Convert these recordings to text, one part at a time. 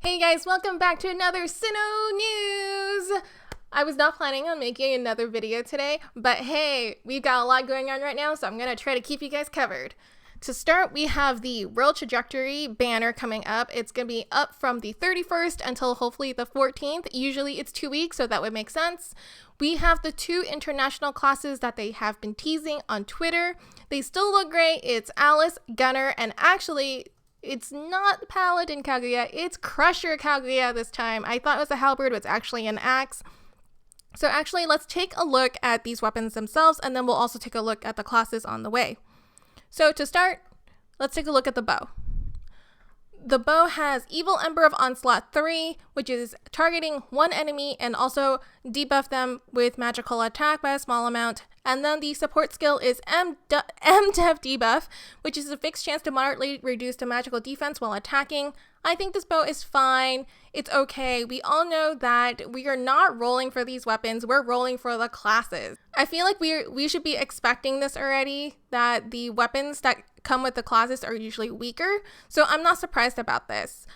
Hey guys, welcome back to another Sinnoh news! I was not planning on making another video today, but hey, we've got a lot going on right now, so I'm going to try to keep you guys covered. To start, we have the World Trajectory banner coming up. It's going to be up from the 31st until hopefully the 14th. Usually it's 2 weeks, so that would make sense. We have the 2 international classes that they have been teasing on Twitter. They still look great. It's Alice, Gunner, and actually, it's not Paladin Kaguya, it's Crusher Kaguya this time. I thought it was a halberd, but it's actually an axe. So actually, let's take a look at these weapons themselves, and then we'll also take a look at the classes on the way. So to start, let's take a look at the bow. The bow has Evil Ember of Onslaught 3, which is targeting one enemy and also debuff them with magical attack by a small amount. And then the support skill is MDef debuff, which is a fixed chance to moderately reduce the magical defense while attacking. I think this bow is fine. It's okay. We all know that we are not rolling for these weapons. We're rolling for the classes. I feel like we should be expecting this already, that the weapons that come with the classes are usually weaker. So I'm not surprised about this.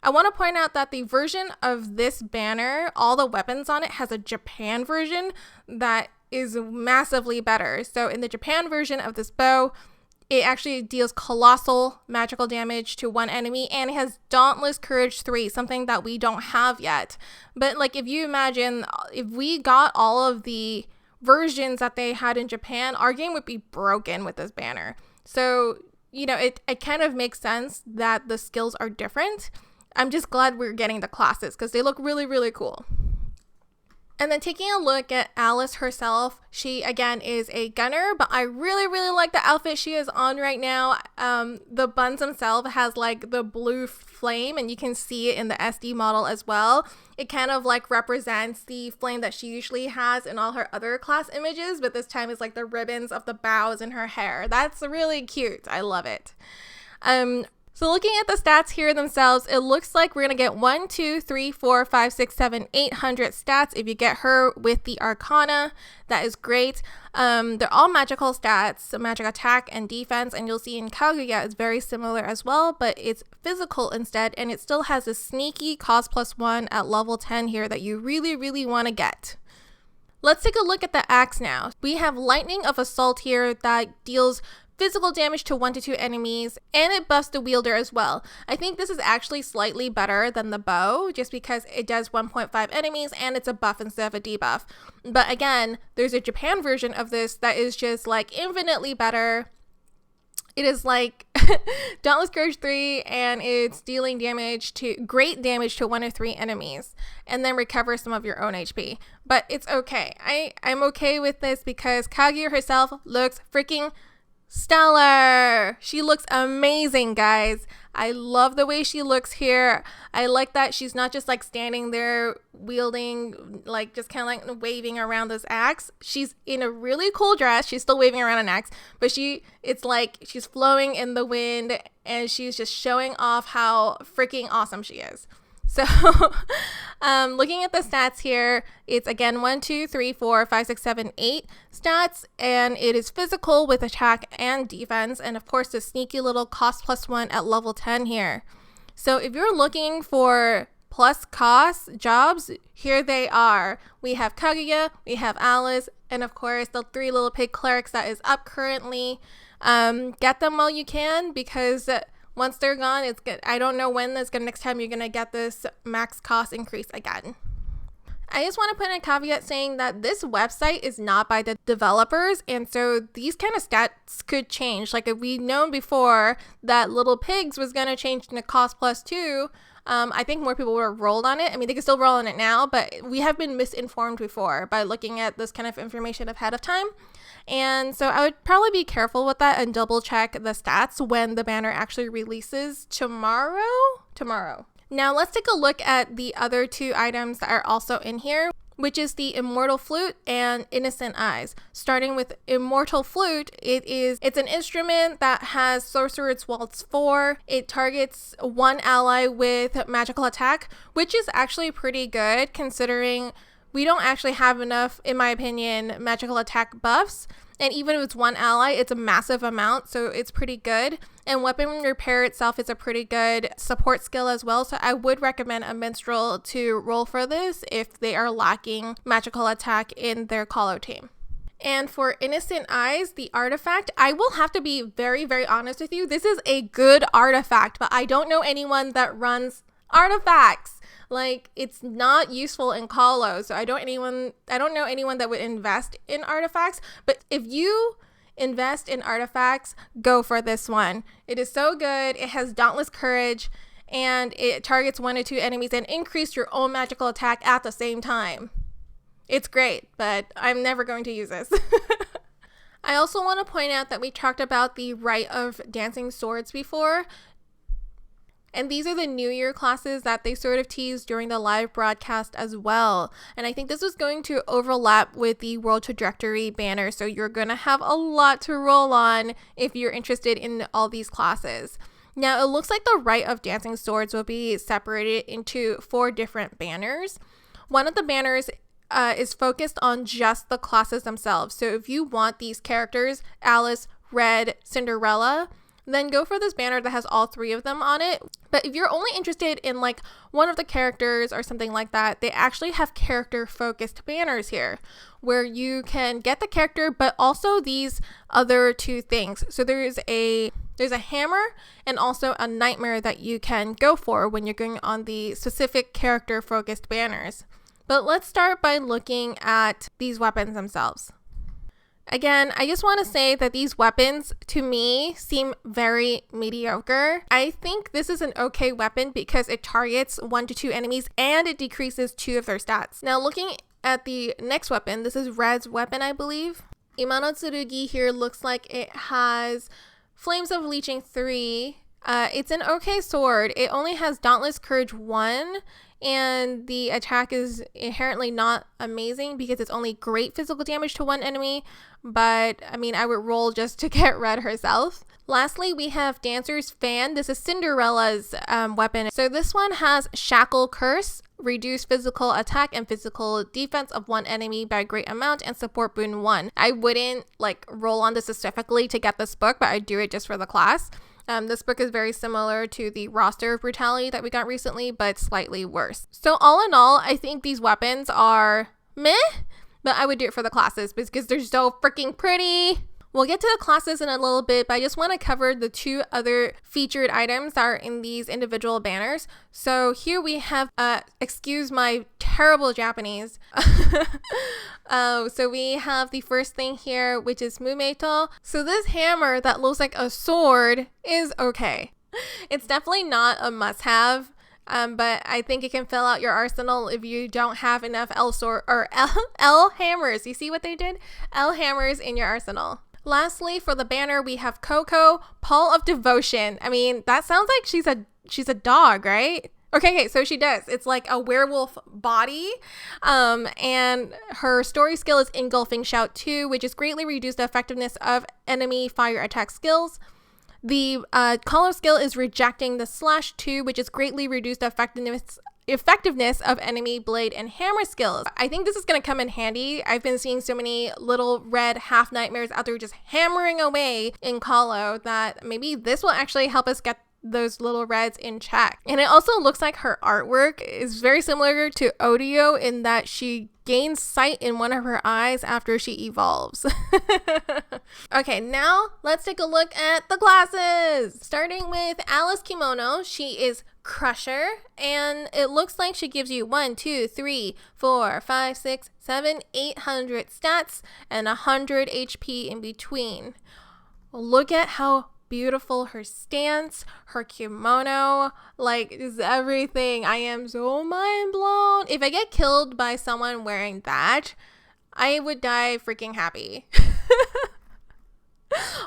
I want to point out that the version of this banner, all the weapons on it, has a Japan version that is massively better. So in the Japan version of this bow, it actually deals colossal magical damage to one enemy, and it has Dauntless Courage 3, something that we don't have yet. But like, if you imagine, if we got all of the versions that they had in Japan, our game would be broken with this banner. So, you know, it kind of makes sense that the skills are different. I'm just glad we're getting the classes because they look really, really cool. And then taking a look at Alice herself, she again is a gunner, but I really, really like the outfit she is on right now. The buns themselves has like the blue flame, and you can see it in the SD model as well. It kind of like represents the flame that she usually has in all her other class images, but this time it's like the ribbons of the bows in her hair. That's really cute. I love it. So looking at the stats here themselves, it looks like we're going to get 1, 2, 3, 4, 5, 6, 7, 800 stats if you get her with the Arcana. That is great. They're all magical stats, magic attack and defense, and you'll see in Kaguya it's very similar as well, but it's physical instead, and it still has a sneaky cost +1 at level 10 here that you really, really want to get. Let's take a look at the axe now. We have Lightning of Assault here that deals physical damage to 1 to 2 enemies, and it buffs the wielder as well. I think this is actually slightly better than the bow, just because it does 1.5 enemies and it's a buff instead of a debuff. But again, there's a Japan version of this that is just like infinitely better. It is like Dauntless Courage 3, and it's dealing great damage to 1 or 3 enemies, and then recover some of your own HP. But it's okay. I'm okay with this because Kaguya herself looks freaking stellar. She looks amazing, guys. I love the way she looks here. I like that she's not just like standing there wielding, like just kind of like waving around this axe. She's in a really cool dress. She's still waving around an axe, but it's like she's flowing in the wind, and she's just showing off how freaking awesome she is. So looking at the stats here, it's again 1, 2, 3, 4, 5, 6, 7, 8 stats, and it is physical with attack and defense, and of course the sneaky little cost +1 at level 10 here. So if you're looking for plus cost jobs, here they are. We have Kaguya, we have Alice, and of course the 3 little pig clerics that is up currently. Get them while you can, because once they're gone, it's good. I don't know when next time you're gonna get this max cost increase again. I just want to put in a caveat saying that this website is not by the developers, and so these kind of stats could change. Like if we'd known before that Little Pigs was gonna change to cost +2, I think more people would have rolled on it. I mean, they can still roll on it now, but we have been misinformed before by looking at this kind of information ahead of time. And so I would probably be careful with that and double check the stats when the banner actually releases tomorrow. Now let's take a look at the other 2 items that are also in here, which is the Immortal Flute and Innocent Eyes. Starting with Immortal Flute, it's an instrument that has Sorcerer's Waltz 4. It targets one ally with magical attack, which is actually pretty good considering we don't actually have enough, in my opinion, magical attack buffs. And even if it's one ally, it's a massive amount, so it's pretty good. And weapon repair itself is a pretty good support skill as well, so I would recommend a minstrel to roll for this if they are lacking magical attack in their call out team. And for Innocent Eyes, the artifact, I will have to be very, very honest with you. This is a good artifact, but I don't know anyone that runs artifacts. Like, it's not useful in call-out, so I don't know anyone that would invest in artifacts. But if you invest in artifacts, go for this one. It is so good. It has Dauntless Courage, and it targets 1 or 2 enemies and increase your own magical attack at the same time. It's great, but I'm never going to use this. I also want to point out that we talked about the Rite of Dancing Swords before. And these are the New Year classes that they sort of teased during the live broadcast as well. And I think this was going to overlap with the World Trajectory banner. So you're going to have a lot to roll on if you're interested in all these classes. Now, it looks like the Rite of Dancing Swords will be separated into 4 different banners. One of the banners is focused on just the classes themselves. So if you want these characters, Alice, Red, Cinderella, then go for this banner that has all 3 of them on it. But if you're only interested in like one of the characters or something like that, they actually have character focused banners here where you can get the character, but also these other 2 things. So there's a hammer and also a nightmare that you can go for when you're going on the specific character focused banners. But let's start by looking at these weapons themselves. Again, I just want to say that these weapons, to me, seem very mediocre. I think this is an okay weapon because it targets 1 to 2 enemies and it decreases 2 of their stats. Now, looking at the next weapon, this is Red's weapon, I believe. Imano Tsurugi here looks like it has Flames of Leeching 3. It's an okay sword. It only has Dauntless Courage 1. And the attack is inherently not amazing because it's only great physical damage to 1 enemy. But, I mean, I would roll just to get Red herself. Lastly, we have Dancer's Fan. This is Cinderella's weapon. So this one has Shackle Curse, reduce physical attack and physical defense of 1 enemy by a great amount, and support boon 1. I wouldn't like roll on this specifically to get this book, but I do it just for the class. This book is very similar to the Roster of Brutality that we got recently, but slightly worse. So all in all, I think these weapons are meh, but I would do it for the classes because they're so freaking pretty. We'll get to the classes in a little bit, but I just want to cover the 2 other featured items that are in these individual banners. So here we have, excuse my terrible Japanese. So we have the first thing here, which is Mumeto. So this hammer that looks like a sword is okay. It's definitely not a must-have. But I think it can fill out your arsenal if you don't have enough L hammers. You see what they did? L hammers in your arsenal. Lastly, for the banner, we have Coco, Paul of Devotion. I mean, that sounds like she's a dog, right? Okay, so she does. It's like a werewolf body. And her story skill is Engulfing Shout 2, which is greatly reduced the effectiveness of enemy fire attack skills. The call skill is Rejecting the Slash 2, which is greatly reduced the effectiveness of enemy blade and hammer skills. I think this is going to come in handy. I've been seeing so many little red half nightmares out there just hammering away in Call-O that maybe this will actually help us get those little reds in check. And it also looks like her artwork is very similar to Odio in that she gains sight in one of her eyes after she evolves. Okay, now let's take a look at the classes. Starting with Alice Kimono, she is Crusher, and it looks like she gives you 1, 2, 3, 4, 5, 6, 7, 800 stats and 100 HP in between. Look at how beautiful her stance, her kimono, like, is everything. I am so mind blown. If I get killed by someone wearing that, I would die freaking happy.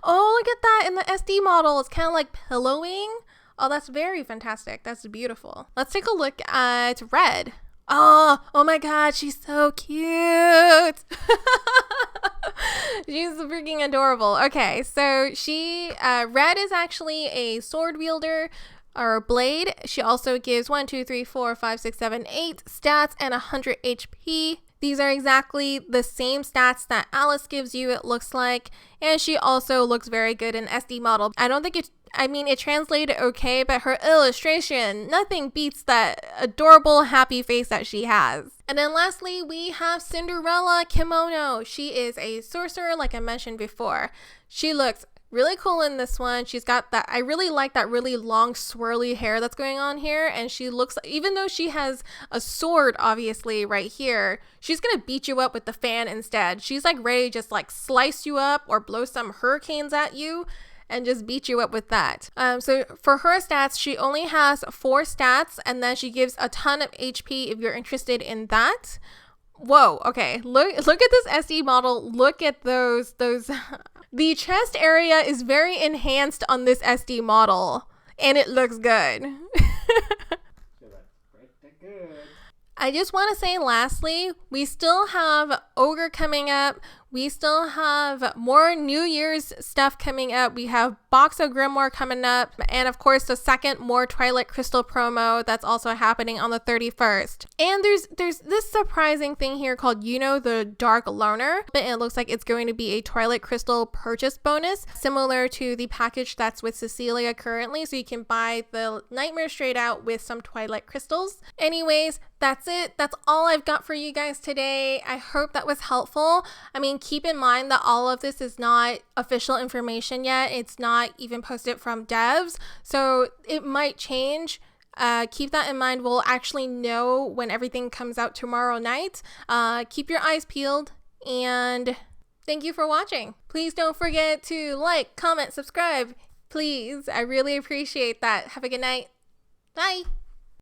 Oh, look at that in the SD model. It's kind of like pillowing. Oh, that's very fantastic. That's beautiful. Let's take a look at Red. Oh my god, she's so cute. She's freaking adorable. Okay, so Red is actually a sword wielder or blade. She also gives 1, 2, 3, 4, 5, 6, 7, 8 stats and 100 HP. These are exactly the same stats that Alice gives you, it looks like. And she also looks very good in SD model. I don't think it translated okay, but her illustration, nothing beats that adorable happy face that she has. And then lastly, we have Cinderella Kimono. She is a sorcerer, like I mentioned before. She looks really cool in this one. She's got that, I really like that really long swirly hair that's going on here. And she looks, even though she has a sword, obviously, right here, she's gonna beat you up with the fan instead. She's like ready to just like slice you up or blow some hurricanes at you and just beat you up with that. So for her stats, she only has 4 stats, and then she gives a ton of HP if you're interested in that. Whoa, okay, look at this SD model. Look at those the chest area is very enhanced on this SD model, and it looks good. I just want to say lastly, we still have Ogre coming up. We still have more New Year's stuff coming up. We have Box of Grimoire coming up. And of course, the second more Twilight Crystal promo that's also happening on the 31st. And there's this surprising thing here called, the Dark Loner. But it looks like it's going to be a Twilight Crystal purchase bonus, similar to the package that's with Cecilia currently. So you can buy the Nightmare straight out with some Twilight Crystals. Anyways, that's it. That's all I've got for you guys today. I hope that was helpful. I mean, keep in mind that all of this is not official information yet. It's not even posted from devs, so it might change. Keep that in mind. We'll actually know when everything comes out tomorrow night. Keep your eyes peeled, and thank you for watching. Please don't forget to like, comment, subscribe. Please, I really appreciate that. Have a good night. Bye.